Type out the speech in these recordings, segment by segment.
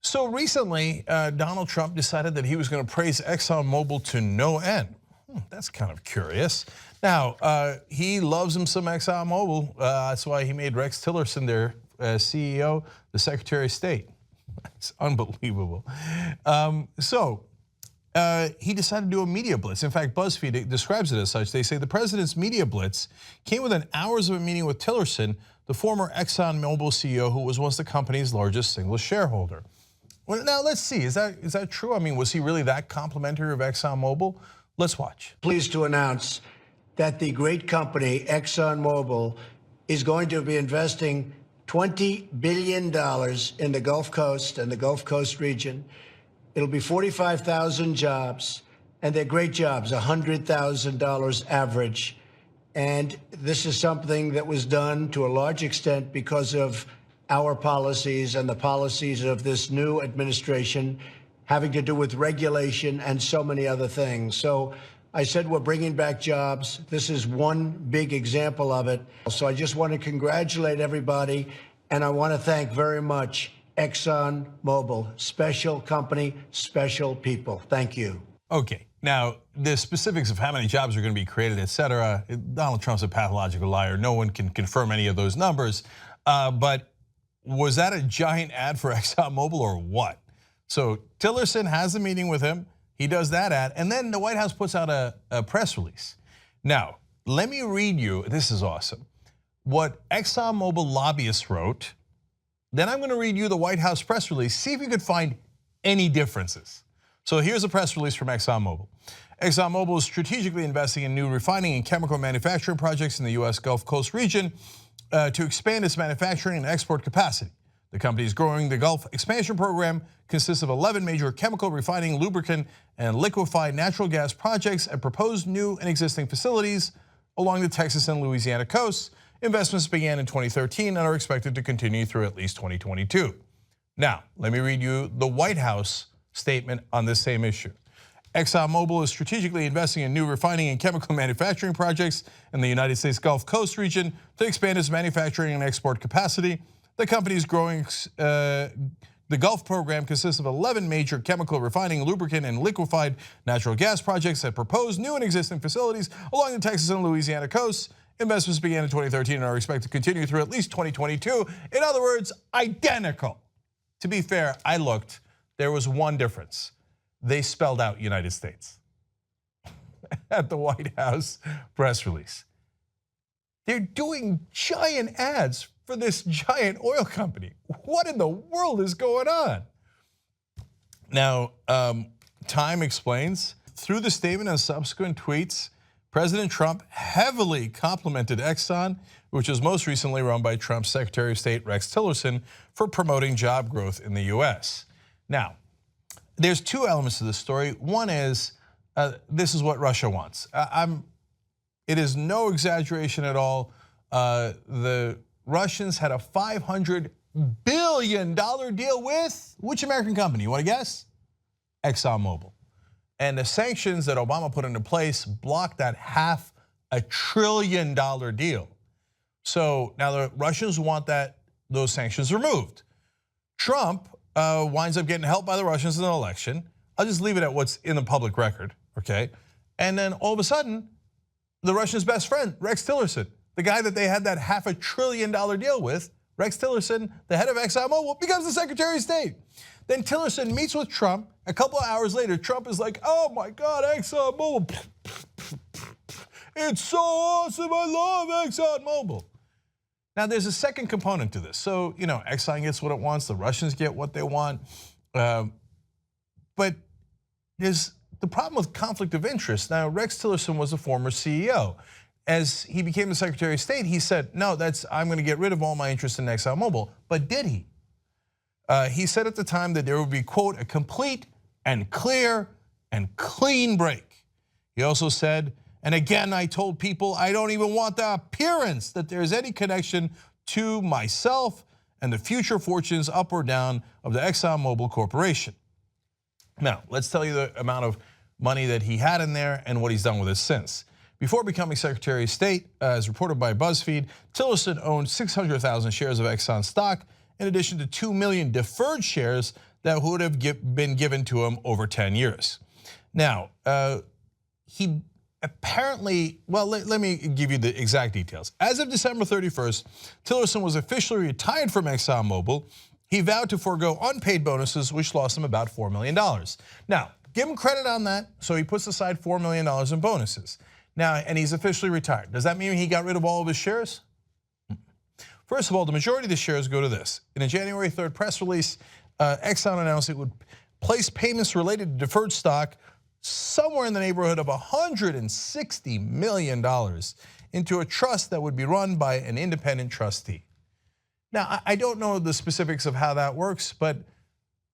So recently, Donald Trump decided that he was going to praise ExxonMobil to no end. That's kind of curious. Now, he loves him some ExxonMobil. That's why he made Rex Tillerson their CEO, the Secretary of State. That's unbelievable. He decided to do a media blitz. In fact, BuzzFeed describes it as such. They say the president's media blitz came within hours of a meeting with Tillerson, the former ExxonMobil CEO, who was once the company's largest single shareholder. Well, now let's see, is that true? I mean, was he really that complimentary of ExxonMobil? Let's watch. Pleased to announce that the great company ExxonMobil is going to be investing $20 billion in the Gulf Coast and the Gulf Coast region. It'll be 45,000 jobs, and they're great jobs, $100,000 average. And this is something that was done to a large extent because of our policies and the policies of this new administration having to do with regulation and so many other things. So I said we're bringing back jobs. This is one big example of it. So I just want to congratulate everybody, and I want to thank very much ExxonMobil, special company, special people. Thank you. Okay, now the specifics of how many jobs are going to be created, et cetera, Donald Trump's a pathological liar. No one can confirm any of those numbers. But was that a giant ad for ExxonMobil or what? So Tillerson has a meeting with him. He does that ad, and then the White House puts out a press release. Now, let me read you, this is awesome, what ExxonMobil lobbyists wrote. Then I'm going to read you the White House press release, see if you could find any differences. So here's a press release from ExxonMobil. ExxonMobil is strategically investing in new refining and chemical manufacturing projects in the US Gulf Coast region to expand its manufacturing and export capacity. The company is growing. The Gulf expansion program consists of 11 major chemical refining, lubricant, and liquefied natural gas projects at proposed new and existing facilities along the Texas and Louisiana coasts. Investments began in 2013 and are expected to continue through at least 2022. Now, let me read you the White House statement on this same issue. ExxonMobil is strategically investing in new refining and chemical manufacturing projects in the United States Gulf Coast region to expand its manufacturing and export capacity. The company is growing. The Gulf program consists of 11 major chemical refining, lubricant, and liquefied natural gas projects at proposed new and existing facilities along the Texas and Louisiana coasts. Investments began in 2013 and are expected to continue through at least 2022. In other words, identical. To be fair, I looked. There was one difference. They spelled out United States at the White House press release. They're doing giant ads for this giant oil company. What in the world is going on? Now, Time explains, through the statement and subsequent tweets, President Trump heavily complimented Exxon, which was most recently run by Trump's Secretary of State Rex Tillerson, for promoting job growth in the US. Now, there's two elements to this story. One is, this is what Russia wants. It is no exaggeration at all. The Russians had a $500 billion deal with which American company? You want to guess? ExxonMobil. And the sanctions that Obama put into place blocked that $500 billion deal. So now the Russians want those sanctions removed. Trump winds up getting helped by the Russians in an election. I'll just leave it at what's in the public record, okay? And then all of a sudden, the Russians' best friend, Rex Tillerson, the guy that they had that $500 billion deal with, Rex Tillerson, the head of ExxonMobil, becomes the Secretary of State. Then Tillerson meets with Trump. A couple of hours later, Trump is like, oh my God, ExxonMobil. It's so awesome, I love ExxonMobil. Now there's a second component to this. So, Exxon gets what it wants, the Russians get what they want. But there's the problem with conflict of interest. Now, Rex Tillerson was a former CEO. As he became the Secretary of State, he said, no, I'm going to get rid of all my interest in ExxonMobil. But did he? He said at the time that there would be, quote, a complete and clear and clean break. He also said, and again, I told people I don't even want the appearance that there's any connection to myself and the future fortunes up or down of the ExxonMobil Corporation. Now, let's tell you the amount of money that he had in there and what he's done with it since. Before becoming Secretary of State, as reported by BuzzFeed, Tillerson owned 600,000 shares of Exxon stock, in addition to 2 million deferred shares that would have been given to him over 10 years. Now, he apparently, well, let me give you the exact details. As of December 31st, Tillerson was officially retired from ExxonMobil. He vowed to forego unpaid bonuses, which lost him about $4 million. Now, give him credit on that, so he puts aside $4 million in bonuses. Now, and he's officially retired. Does that mean he got rid of all of his shares? First of all, the majority of the shares go to this. In a January 3rd press release, Exxon announced it would place payments related to deferred stock somewhere in the neighborhood of $160 million into a trust that would be run by an independent trustee. Now, I don't know the specifics of how that works, but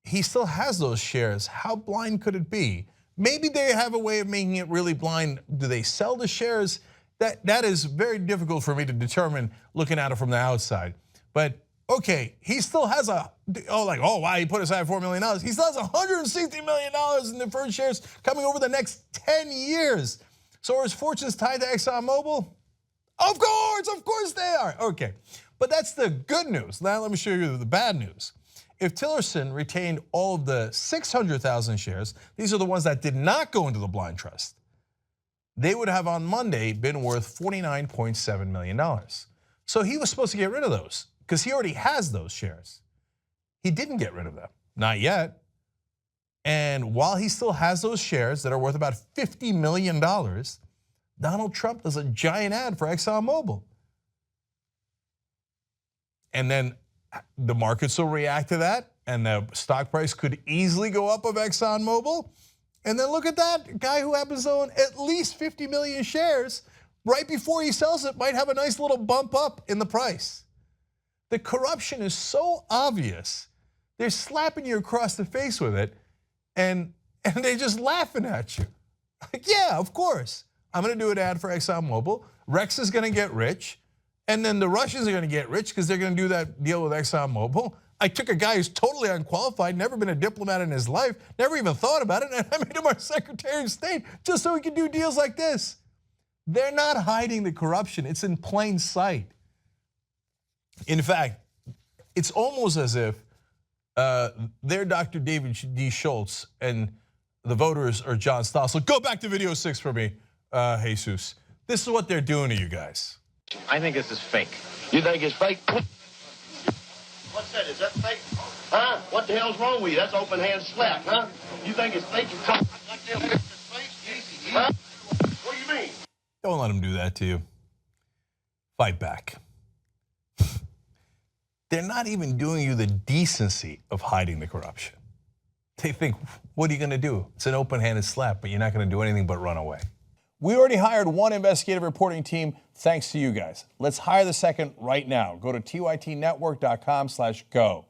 he still has those shares. How blind could it be? Maybe they have a way of making it really blind. Do they sell the shares? That is very difficult for me to determine looking at it from the outside. But okay, he still has wow, he put aside $4 million. He still has $160 million in deferred shares coming over the next 10 years. So are his fortunes tied to ExxonMobil? Of course they are. Okay, but that's the good news. Now let me show you the bad news. If Tillerson retained all of the 600,000 shares, these are the ones that did not go into the blind trust, they would have on Monday been worth $49.7 million. So he was supposed to get rid of those because he already has those shares. He didn't get rid of them, not yet. And while he still has those shares that are worth about $50 million, Donald Trump does a giant ad for ExxonMobil. And then the markets will react to that, and the stock price could easily go up of ExxonMobil. And then look at that guy who happens to own at least 50 million shares. Right before he sells it, might have a nice little bump up in the price. The corruption is so obvious. They're slapping you across the face with it, and they're just laughing at you. Like, yeah, of course. I'm going to do an ad for ExxonMobil. Rex is going to get rich. And then the Russians are going to get rich because they're going to do that deal with ExxonMobil. I took a guy who's totally unqualified, never been a diplomat in his life, never even thought about it, and I made him our Secretary of State just so he could do deals like this. They're not hiding the corruption. It's in plain sight. In fact, it's almost as if they're Dr. David D. Schultz and the voters are John Stossel. Go back to video 6 for me, Jesus. This is what they're doing to you guys. I think this is fake. You think it's fake? What's that? Is that fake? Huh? What the hell's wrong with you? That's open hand slap, huh? You think it's fake? You come like that with his face? Huh? What do you mean? Don't let them do that to you. Fight back. They're not even doing you the decency of hiding the corruption. They think, what are you going to do? It's an open-handed slap, but you're not going to do anything but run away. We already hired one investigative reporting team thanks to you guys. Let's hire the second right now. Go to tytnetwork.com/go.